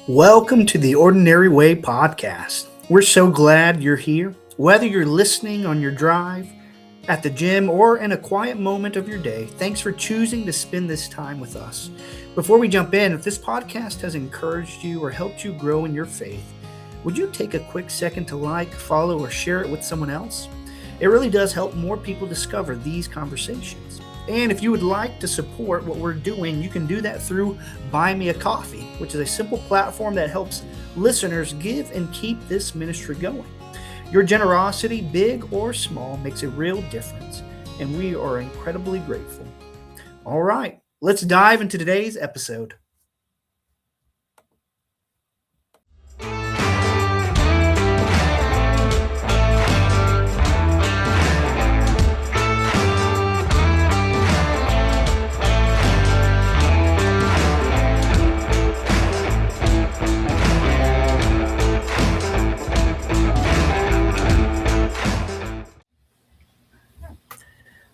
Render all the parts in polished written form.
Welcome to the Ordinary Way podcast. We're so glad you're here. Whether you're listening on your drive, at the gym, or in a quiet moment of your day, thanks for choosing to spend this time with us. Before we jump in, if this podcast has encouraged you or helped you grow in your faith, would you take a quick second to like, follow, or share it with someone else? It really does help more people discover these conversations. And if you would like to support what we're doing, you can do that through Buy Me a Coffee, which is a simple platform that helps listeners give and keep this ministry going. Your generosity, big or small, makes a real difference, and we are incredibly grateful. All right, let's dive into today's episode.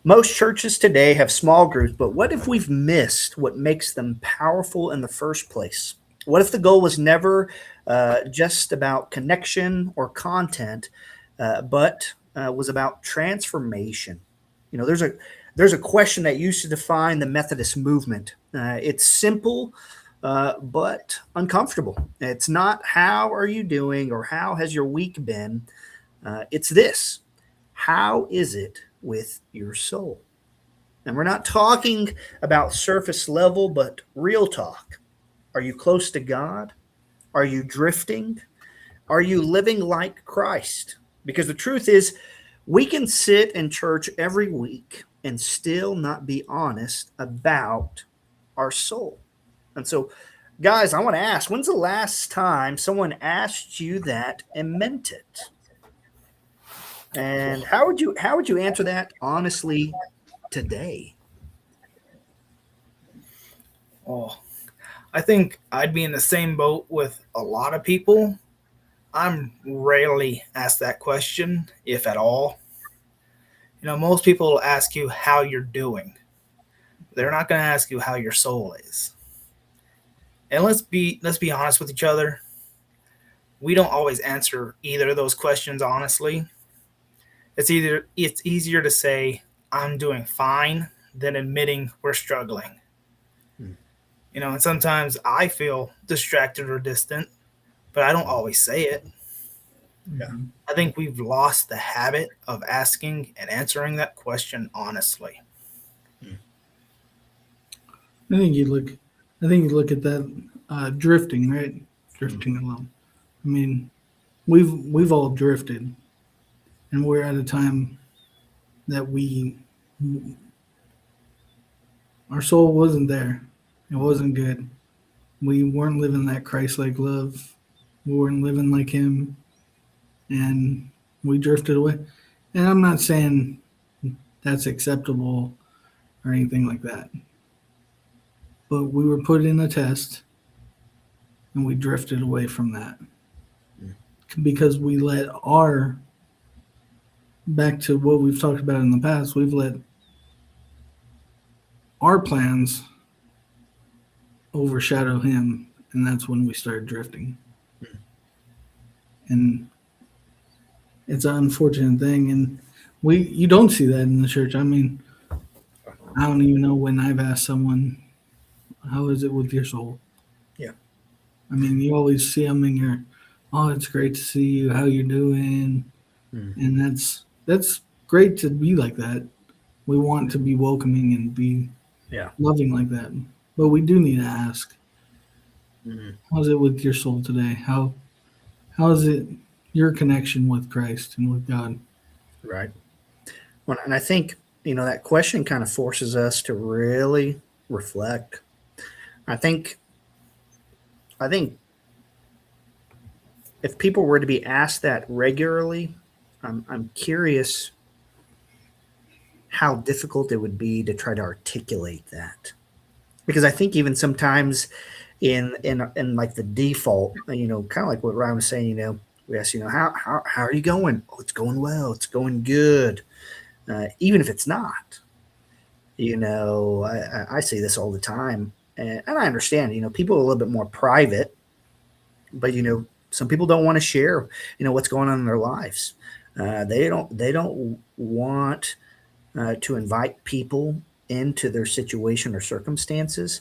Most churches today have small groups, but what if we've missed what makes them powerful in the first place? What if the goal was never just about connection or content, but was about transformation? You know, there's a question that used to define the Methodist movement. It's simple, but uncomfortable. It's not how are you doing or how has your week been. It's this: how is it with your soul? And we're not talking about surface level, but real talk. Are you close to God? Are you drifting? Are you living like Christ? Because the truth is, we can sit in church every week and still not be honest about our soul. And so, guys, I want to ask, when's the last time someone asked you that and meant it? And how would you answer that honestly today? Oh, I think I'd be in the same boat with a lot of people. I'm rarely asked that question, if at all. Most people will ask you how you're doing. They're not going to ask you how your soul is. And let's be honest with each other. We don't always answer either of those questions honestly. It's easier to say I'm doing fine than admitting we're struggling. Hmm. And sometimes I feel distracted or distant, but I don't always say it. Yeah. I think we've lost the habit of asking and answering that question honestly. I think you look. I think you look at that drifting, right? Drifting alone. I mean, we've all drifted, and we're at a time that our soul wasn't there. It wasn't good. We weren't living that Christ-like love. We weren't living like Him, and we drifted away. And I'm not saying that's acceptable or anything like that, but we were put in a test, and we drifted away from that because we let our back to what we've talked about in the past, we've let our plans overshadow him, and that's when we started drifting. And it's an unfortunate thing, and you don't see that in the church. I mean, I don't even know when I've asked someone, "How is it with your soul?" Yeah. I mean, you always see them in your, "Oh, it's great to see you. How you doing?" And that's great to be like that. We want to be welcoming and be Yeah. loving like that. But we do need to ask, Mhm. how's it with your soul today? How is it your connection with Christ and with God? Right. Well, and I think, that question kind of forces us to really reflect. I think I think if people were to be asked that regularly, I'm curious how difficult it would be to try to articulate that. Because I think even sometimes in like the default, kind of like what Ryan was saying, we ask, how are you going? Oh, it's going well. It's going good. Even if it's not, I see this all the time, and I understand. People are a little bit more private. but some people don't want to share what's going on in their lives. They don't want to invite people into their situation or circumstances,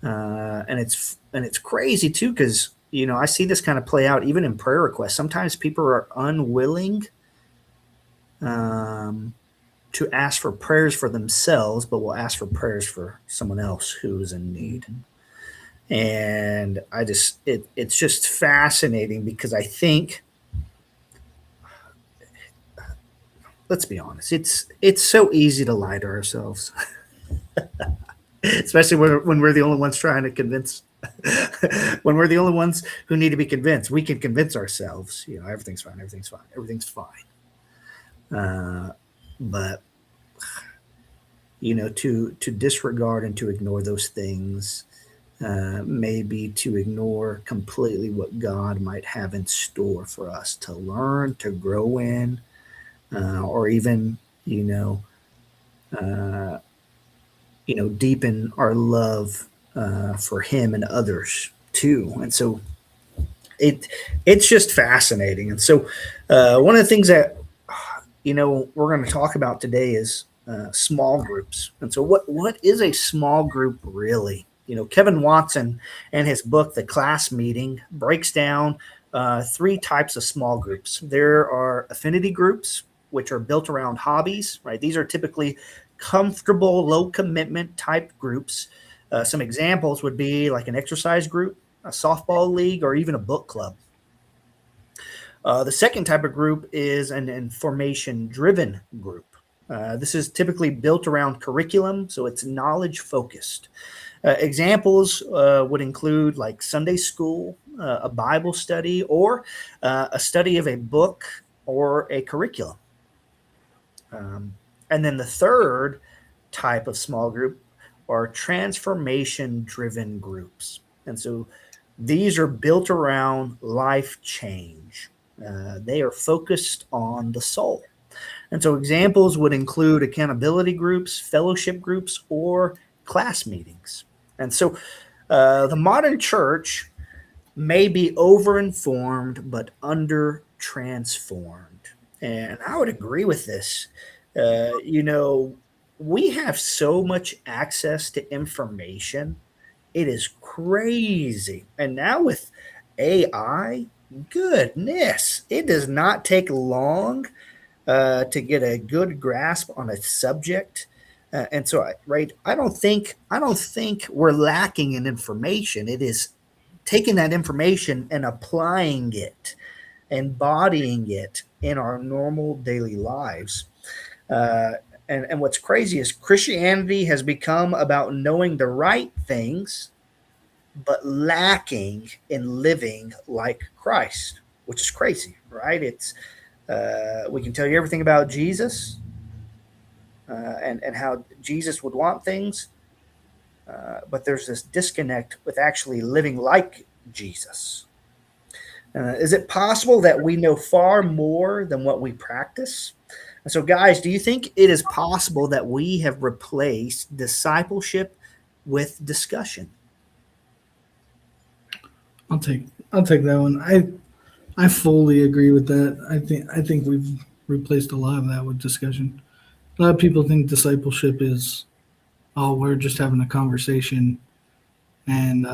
and it's crazy too, because I see this kind of play out even in prayer requests. Sometimes people are unwilling to ask for prayers for themselves, but will ask for prayers for someone else who is in need. And it's just fascinating, because I think, let's be honest, it's so easy to lie to ourselves, especially when we're the only ones trying to convince. When we're the only ones who need to be convinced, we can convince ourselves, everything's fine, everything's fine, everything's fine. But to disregard and to ignore those things, maybe to ignore completely what God might have in store for us to learn, to grow in, or even deepen our love for Him and others too. And so it's just fascinating. And so one of the things that we're going to talk about today is small groups. And so what is a small group really? Kevin Watson, in his book, The Class Meeting, breaks down 3 types of small groups. There are affinity groups, which are built around hobbies, right? These are typically comfortable, low commitment type groups. Some examples would be like an exercise group, a softball league, or even a book club. The second type of group is an information-driven group. This is typically built around curriculum, so it's knowledge-focused. Examples would include like Sunday school, a Bible study, or a study of a book or a curriculum. And then the third type of small group are transformation-driven groups. And so these are built around life change. They are focused on the soul. And so examples would include accountability groups, fellowship groups, or class meetings. And so the modern church may be over-informed but under-transformed. And I would agree with this. We have so much access to information. It is crazy. And now with AI, goodness, it does not take long to get a good grasp on a subject. And so, I don't think we're lacking in information. It is taking that information and applying it, embodying it in our normal daily lives. And what's crazy is Christianity has become about knowing the right things, but lacking in living like Christ, which is crazy, right? It's we can tell you everything about Jesus and how Jesus would want things, but there's this disconnect with actually living like Jesus. Is it possible that we know far more than what we practice? And so, guys, do you think it is possible that we have replaced discipleship with discussion? I'll take that one. I fully agree with that. I think we've replaced a lot of that with discussion. A lot of people think discipleship is, oh, we're just having a conversation and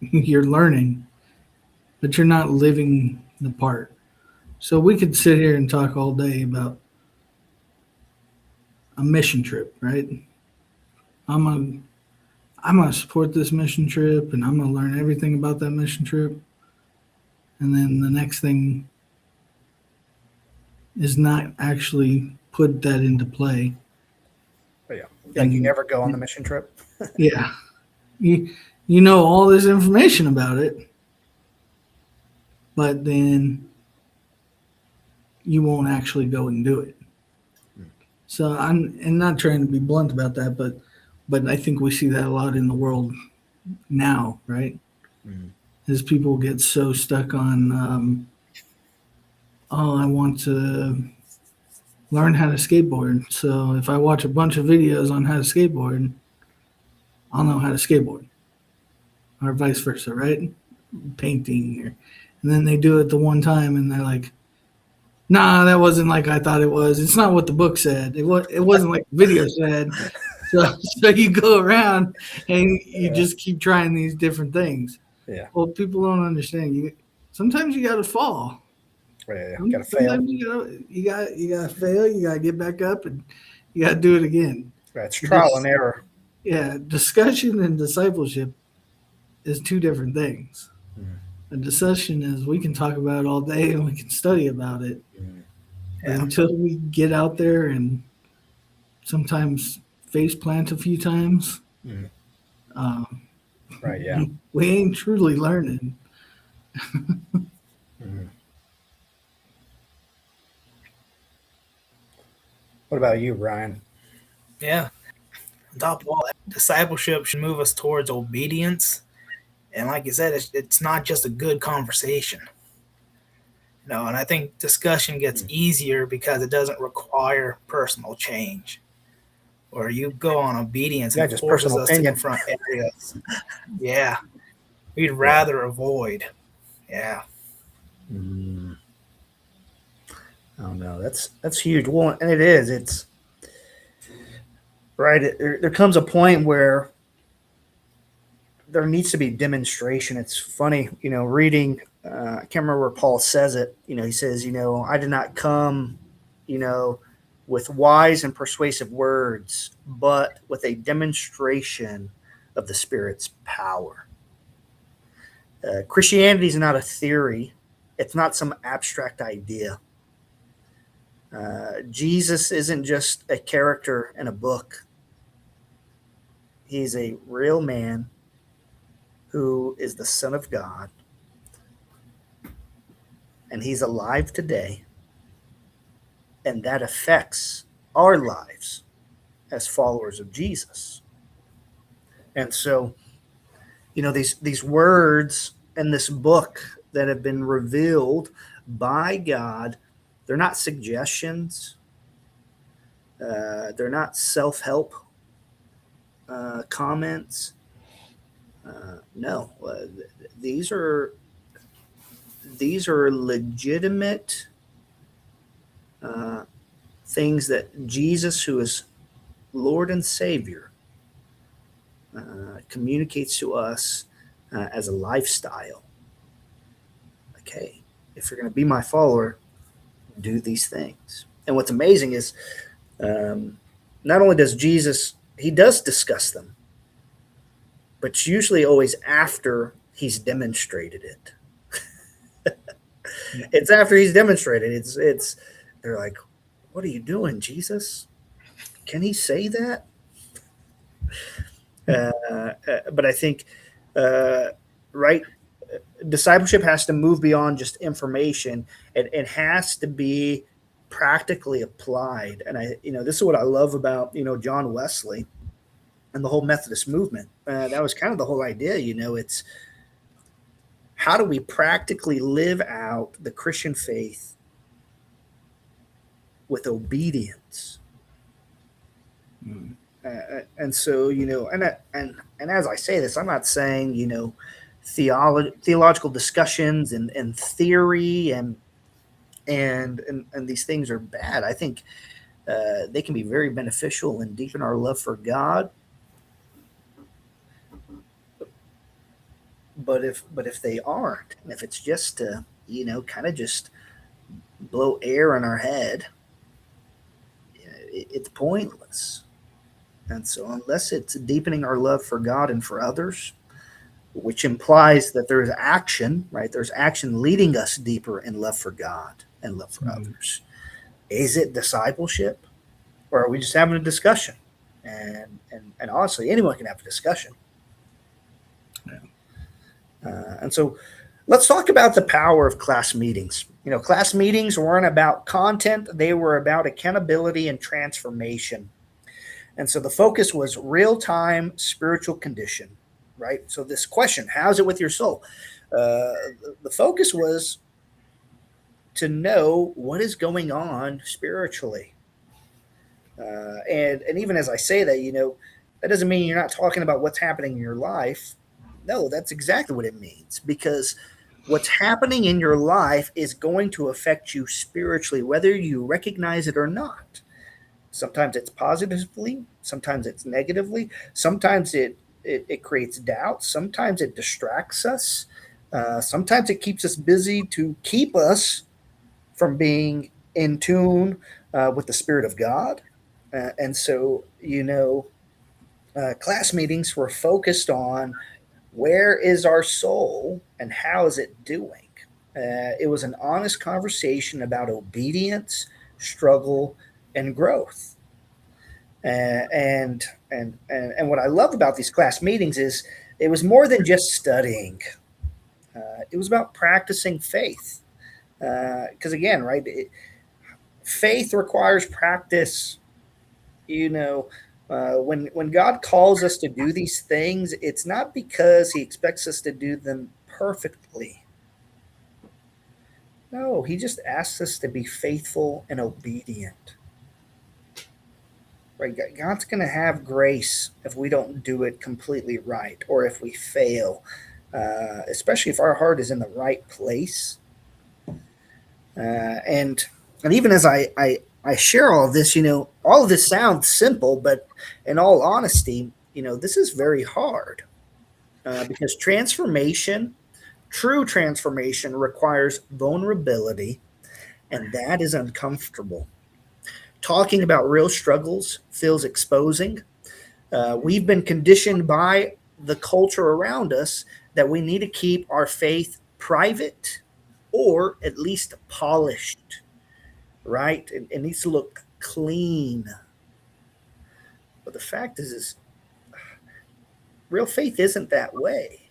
you're learning, but you're not living the part. So we could sit here and talk all day about a mission trip, right? I'm gonna support this mission trip and I'm gonna learn everything about that mission trip. And then the next thing is not actually put that into play. But yeah, like you never go on the mission trip. Yeah. You know all this information about it, but then you won't actually go and do it. So I'm not trying to be blunt about that, but I think we see that a lot in the world now, right? Mm-hmm. As people get so stuck on, I want to learn how to skateboard. So if I watch a bunch of videos on how to skateboard, I'll know how to skateboard. or vice versa, right? Painting, and then they do it the one time, and they're like, "Nah, that wasn't like I thought it was. It's not what the book said. It wasn't like the video said." So you go around and you just keep trying these different things. Yeah. Well, people don't understand. Sometimes you got to fall. Yeah. Got to fail. Sometimes you got to fail. You got to get back up, and you got to do it again. That's trial and error. Yeah, discussion and discipleship is two different things. A discussion is we can talk about it all day and we can study about it. But until we get out there and sometimes face plant a few times, right? Yeah, we ain't truly learning. What about you, Ryan? Yeah. On top of all that, discipleship should move us towards obedience. And like you said, it's not just a good conversation. And I think discussion gets easier because it doesn't require personal change. Or you go on obedience and just forces personal us opinion. to confront areas. Yeah. We'd rather avoid. Yeah. Oh no, that's huge. Well, and it is. It's right. There comes a point where there needs to be demonstration. It's funny, reading. I can't remember where Paul says it. He says, I did not come, with wise and persuasive words, but with a demonstration of the Spirit's power. Christianity is not a theory. It's not some abstract idea. Jesus isn't just a character in a book. He's a real man who is the Son of God. And he's alive today. And that affects our lives as followers of Jesus. And so, these words in this book that have been revealed by God, they're not suggestions. They're not self-help comments. No, these are legitimate things that Jesus, who is Lord and Savior, communicates to us as a lifestyle. Okay, if you're going to be my follower, do these things. And what's amazing is not only does Jesus, he does discuss them, but it's usually always after he's demonstrated it. It's after he's demonstrated. It's they're like, what are you doing, Jesus? Can he say that? But I think, right, discipleship has to move beyond just information. It has to be practically applied. And this is what I love about, John Wesley and the whole Methodist movement. That was kind of the whole idea, it's how do we practically live out the Christian faith with obedience? And so, and as I say this, I'm not saying, theological discussions and theory and these things are bad. I think they can be very beneficial and deepen our love for God. But if they aren't, and if it's just to, kind of just blow air in our head, it's pointless. And so unless it's deepening our love for God and for others, which implies that there's action, right? There's action leading us deeper in love for God and love for others. Is it discipleship, or are we just having a discussion? And honestly, anyone can have a discussion. Yeah. And so let's talk about the power of class meetings. Class meetings weren't about content. They were about accountability and transformation. And so the focus was real-time spiritual condition, right? So this question, how's it with your soul? The focus was to know what is going on spiritually. And even as I say that, that doesn't mean you're not talking about what's happening in your life. No, that's exactly what it means, because what's happening in your life is going to affect you spiritually, whether you recognize it or not. Sometimes it's positively, sometimes it's negatively, sometimes it creates doubt, sometimes it distracts us, sometimes it keeps us busy to keep us from being in tune with the Spirit of God. And so, class meetings were focused on where is our soul and how is it doing. It was an honest conversation about obedience, struggle, and growth. And what I love about these class meetings is it was more than just studying. It was about practicing faith. Because again, right, faith requires practice. You know, when God calls us to do these things, it's not because He expects us to do them perfectly. No, He just asks us to be faithful and obedient. Right? God's going to have grace if we don't do it completely right, or if we fail, especially if our heart is in the right place. And even as I share all of this, all of this sounds simple, but in all honesty, this is very hard, because true transformation, requires vulnerability, and that is uncomfortable. Talking about real struggles feels exposing. We've been conditioned by the culture around us that we need to keep our faith private, or at least polished, right? It needs to look clean. But the fact is real faith isn't that way.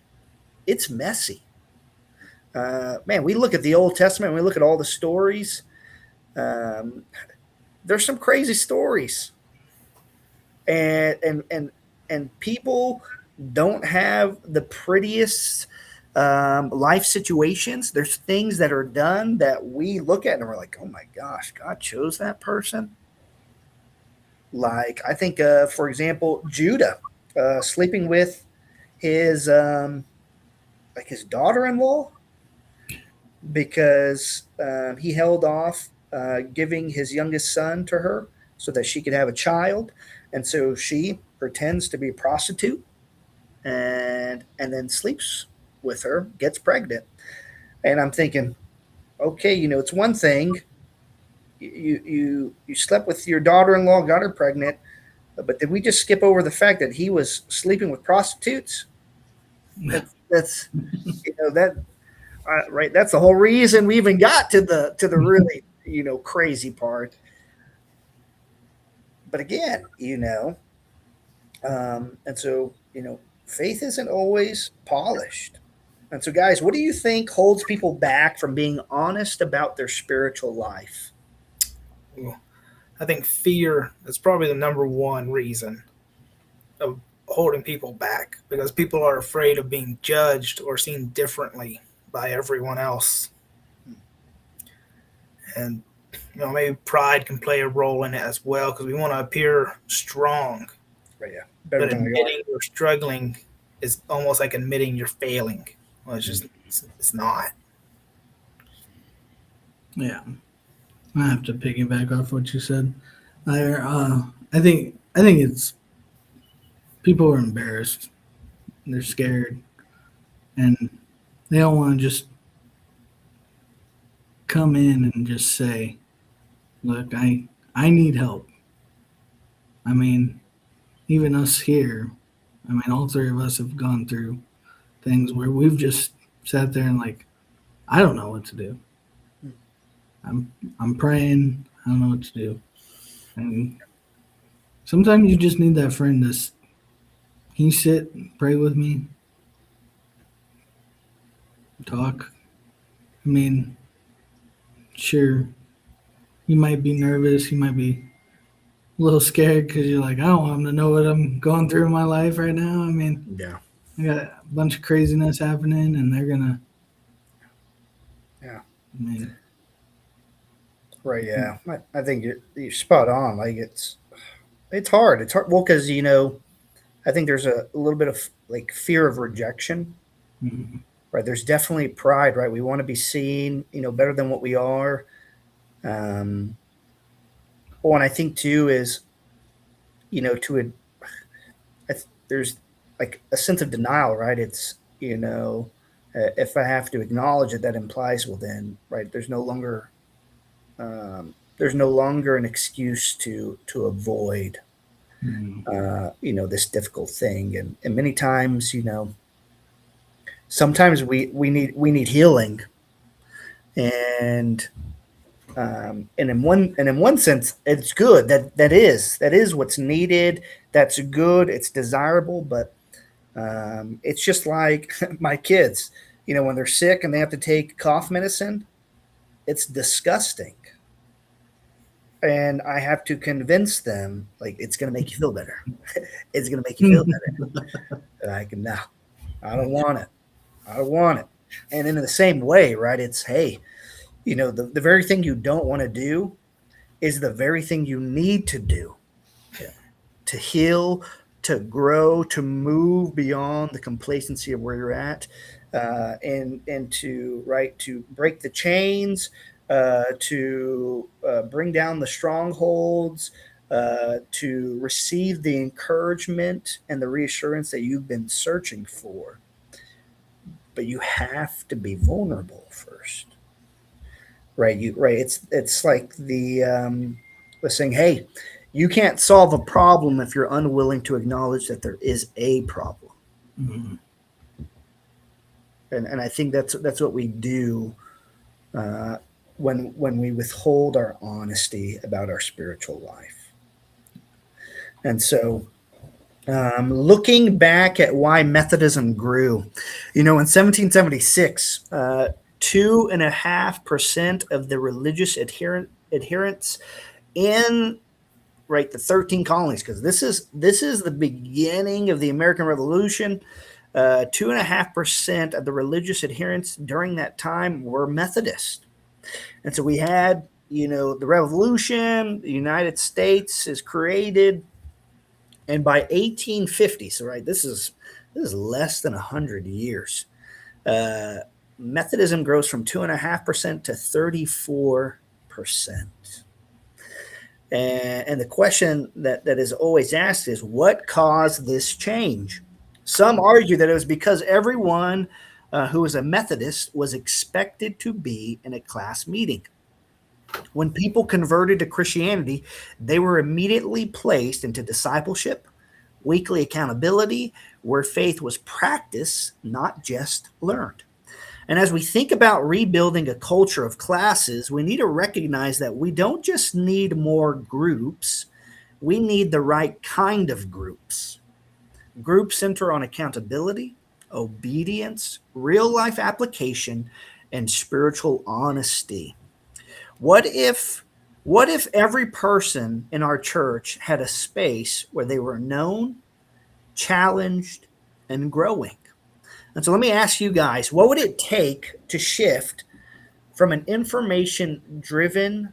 It's messy. Man, we look at the Old Testament, we look at all the stories. Um, there's some crazy stories, and people don't have the prettiest life situations. There's things that are done that we look at and we're like, oh my gosh, God chose that person. Like, I think, for example, Judah sleeping with his like his daughter-in-law, because he held off giving his youngest son to her so that she could have a child, and so she pretends to be a prostitute and then sleeps with her, gets pregnant. And I'm thinking, okay, it's one thing you slept with your daughter-in-law, got her pregnant, but did we just skip over the fact that he was sleeping with prostitutes? That's that right. That's the whole reason we even got to the really crazy part. But again, and so faith isn't always polished. And so, guys, what do you think holds people back from being honest about their spiritual life? I think fear is probably the number one reason of holding people back, because people are afraid of being judged or seen differently by everyone else. And maybe pride can play a role in it as well, because we want to appear strong. Right, yeah. Better But than we are. admitting you're struggling is almost like admitting you're failing. Well, it's not. Yeah, I have to piggyback off what you said. I think it's people are embarrassed, they're scared, and they don't want to just come in and just say, "Look, I need help." I mean, even us here. I mean, all three of us have gone through things where we've just sat there and like, I don't know what to do. I'm praying. I don't know what to do. And sometimes you just need that friend to, can you sit, pray with me, talk? I mean, sure, you might be nervous. You might be a little scared because you're like, I don't want them to know what I'm going through in my life right now. I mean, Yeah. I got a bunch of craziness happening, and they're gonna. Yeah. I mean, Right. Yeah. I think you're spot on. Like, it's hard. It's hard. Well, because I think there's a little bit of like fear of rejection, Mm-hmm. right? There's definitely pride, right? We want to be seen, better than what we are. Um, and I think too is, to a, there's like a sense of denial, right? It's, if I have to acknowledge it, that implies, well, then, right, there's no longer an excuse to avoid, Mm-hmm. this difficult thing. And many times, sometimes we need healing, and and in one sense, it's good that is what's needed. That's good. It's desirable, but it's just like my kids, when they're sick and they have to take cough medicine. It's disgusting, and I have to convince them like it's going to make you feel better. It's going to make you feel better. And I can no, I don't want it. I don't want it. And in the same way, right? It's hey, the very thing you don't want to do is the very thing you need to do Yeah. to heal, to grow, to move beyond the complacency of where you're at, and to break the chains, to bring down the strongholds, to receive the encouragement and the reassurance that you've been searching for. But you have to be vulnerable first, right? It's like the saying, hey, you can't solve a problem if you're unwilling to acknowledge that there is a problem. Mm-hmm. And I think that's what we do, uh, when we withhold our honesty about our spiritual life. And so, looking back at why Methodism grew, in 1776, 2.5% of the religious adherents in, right, the 13 colonies, because this is the beginning of the American Revolution. 2.5% of the religious adherents during that time were Methodist. And so we had, the Revolution, the United States is created, and by 1850, so right, this is less than 100 years. Uh, Methodism grows from 2.5% to 34%. And the question that is always asked is, what caused this change? Some argue that it was because everyone who was a Methodist was expected to be in a class meeting. When people converted to Christianity, they were immediately placed into discipleship, weekly accountability, where faith was practiced, not just learned. And as we think about rebuilding a culture of classes, we need to recognize that we don't just need more groups, we need the right kind of groups. Groups center on accountability, obedience, real life application, and spiritual honesty. What if what if every person in our church had a space where they were known, challenged, and growing? And so let me ask you guys, what would it take to shift from an information driven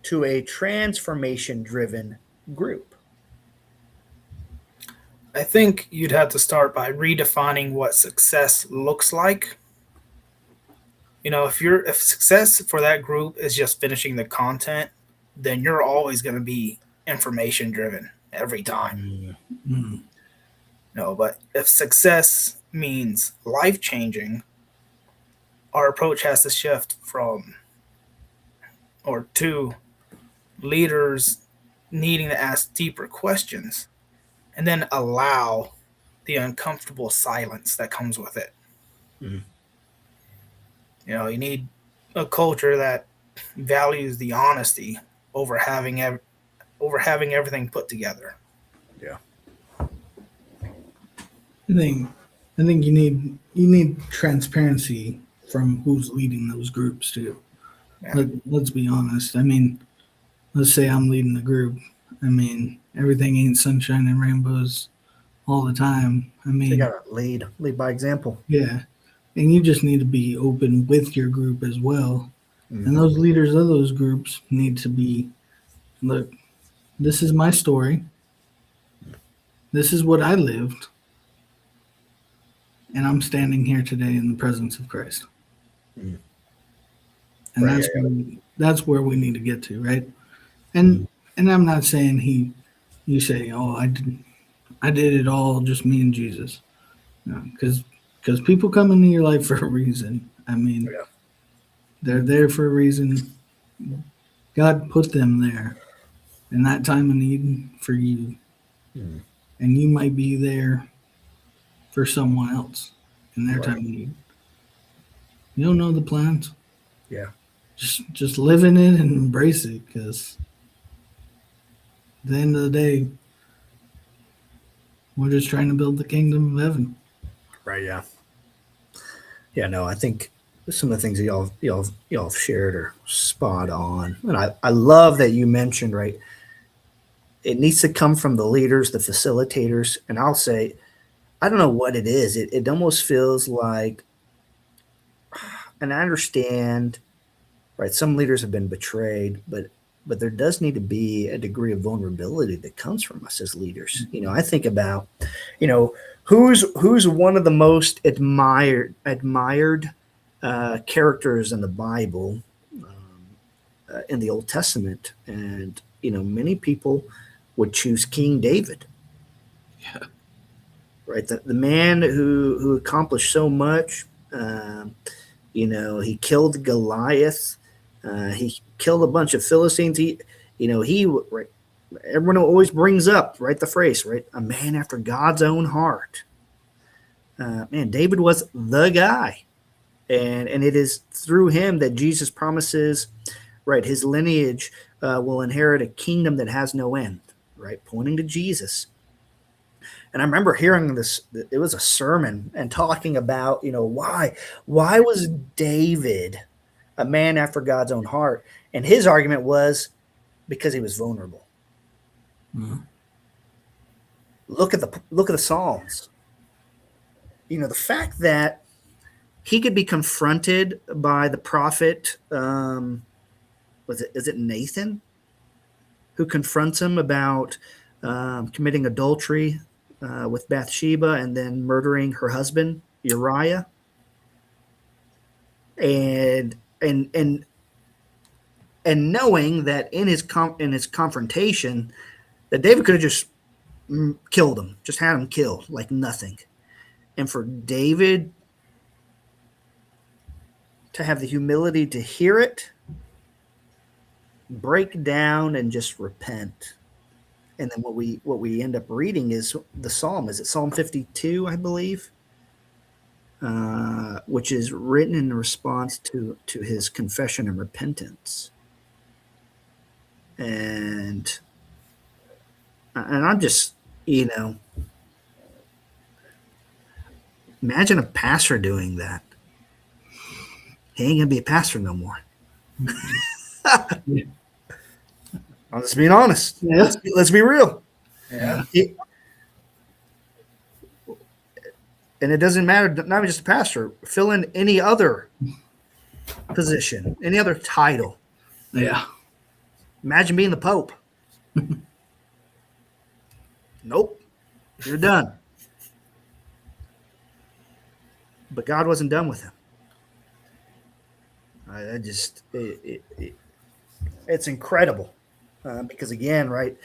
to a transformation driven group? I think you'd have to start by redefining what success looks like. If success for that group is just finishing the content, then you're always going to be information driven every time. Mm-hmm. No, but if success means life changing, our approach has to shift from or to leaders needing to ask deeper questions and then allow the uncomfortable silence that comes with it. Mhm. You need a culture that values the honesty over having everything put together. Yeah. I think you need transparency from who's leading those groups too. Yeah. Let's be honest. I mean, let's say I'm leading the group. I mean, everything ain't sunshine and rainbows all the time. I So you mean, got to lead by example. yeah, and you just need to be open with your group as well. And Mhm. those leaders of those groups need to be, look, this is my story. This is what I lived, and I'm standing here today in the presence of Christ. Mm. And Right. that's where we need to get to, right? Mm. And I'm not saying you say, oh, I did it all, just me and Jesus, because people come into your life for a reason. I mean, Yeah. they're there for a reason. God put them there in that time of need for you, Mm. and you might be there for someone else in their Right. time of need. You don't know the plans. Yeah. Just live in it and embrace it, because at the end of the day, we're just trying to build the kingdom of heaven. Right. Yeah. Yeah. No, I think some of the things that y'all have shared are spot on, and I love that you mentioned, right. It needs to come from the leaders, the facilitators, and I'll say, I don't know what it is. It almost feels like, and I understand, right? Some leaders have been betrayed, but there does need to be a degree of vulnerability that comes from us as leaders. I think about, who's one of the most admired characters in the Bible, in the Old Testament, and many people would choose King David. Yeah. Right, the man who accomplished so much. He killed Goliath. He killed a bunch of Philistines. Right, everyone always brings up, right, the phrase, right, a man after God's own heart. Man, David was the guy, and it is through him that Jesus promises, right, his lineage will inherit a kingdom that has no end, right, pointing to Jesus. And I remember hearing this, it was a sermon and talking about, why was David a man after God's own heart? And his argument was because he was vulnerable. Mm-hmm. Look at the Psalms. The fact that he could be confronted by the prophet, is it Nathan, who confronts him about committing adultery with Bathsheba and then murdering her husband Uriah, and knowing that in his confrontation that David could have just killed him, just had him killed like nothing, and for David to have the humility to hear it, break down, and just repent. And then what we end up reading is the Psalm. Is it Psalm 52, I believe? Which is written in response to his confession and repentance. And I'm just, imagine a pastor doing that. He ain't gonna be a pastor no more. Yeah. I'm just being honest. Yeah. Let's be real. Yeah. And it doesn't matter, not just a pastor. Fill in any other position, any other title. Yeah. Imagine being the Pope. Nope, you're done. But God wasn't done with him. It's incredible, because again, right?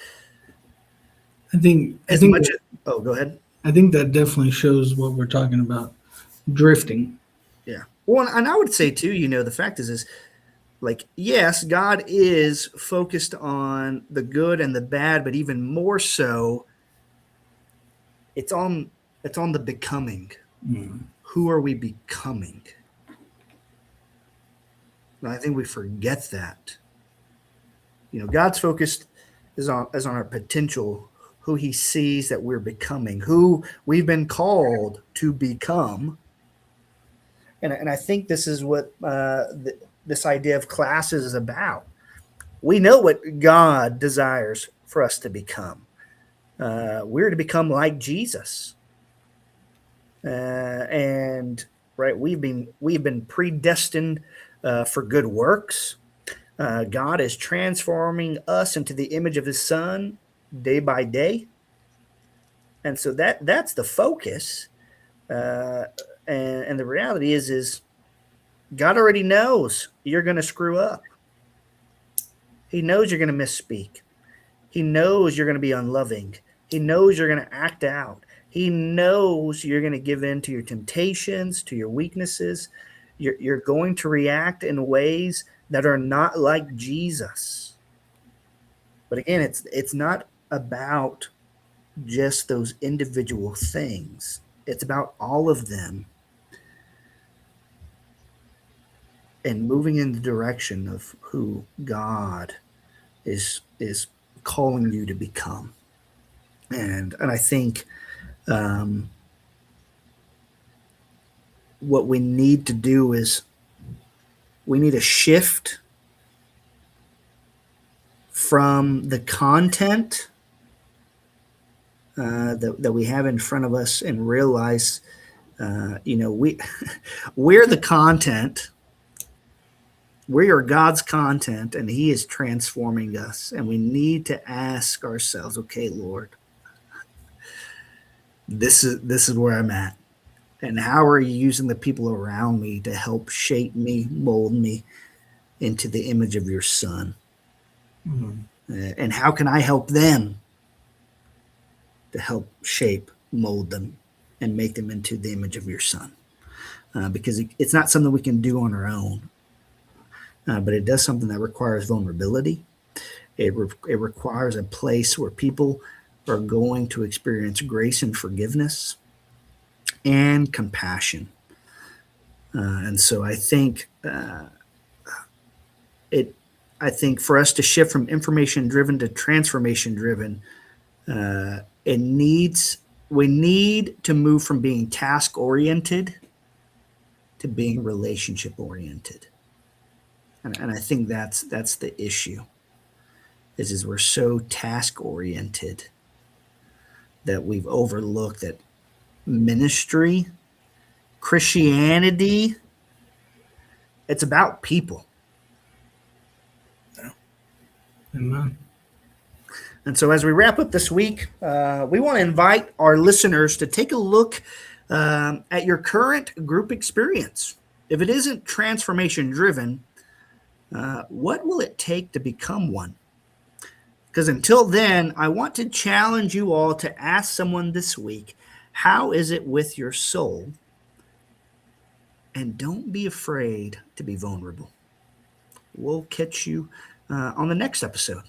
Go ahead. I think that definitely shows what we're talking about, drifting. Yeah. Well, and I would say too, the fact is like, yes, God is focused on the good and the bad, but even more so, it's on the becoming. Mm. Who are we becoming? And I think we forget that. God's focused is on our potential, who he sees that we're becoming, who we've been called to become. And I think this is what this idea of classes is about. We know what God desires for us to become. We're to become like Jesus, and right, we've been predestined for good works. God is transforming us into the image of his Son day by day. And so that's the focus. Uh, and the reality is God already knows you're going to screw up. He knows you're going to misspeak. He knows you're going to be unloving. He knows you're going to act out. He knows you're going to give in to your temptations, to your weaknesses. You're going to react in ways that are not like Jesus. But again, it's not about just those individual things. It's about all of them and moving in the direction of who God is calling you to become. And I think what we need to do is we need to shift from the content that we have in front of us and realize, we're the content. We are God's content, and He is transforming us. And we need to ask ourselves, okay, Lord, this is where I'm at. And how are you using the people around me to help shape me, mold me into the image of your Son? And how can I help them to help shape, mold them, and make them into the image of your Son? Because it's not something we can do on our own, but it does something that requires vulnerability. It requires a place where people are going to experience grace and forgiveness and compassion. And so I think I think for us to shift from information driven to transformation driven, we need to move from being task oriented to being relationship oriented. And I think that's the issue is we're so task oriented that we've overlooked that ministry, Christianity, it's about people. Amen. And so as we wrap up this week, we want to invite our listeners to take a look at your current group experience. If it isn't transformation driven, what will it take to become one? Because until then, I want to challenge you all to ask someone this week, how is it with your soul? And don't be afraid to be vulnerable. We'll catch you on the next episode.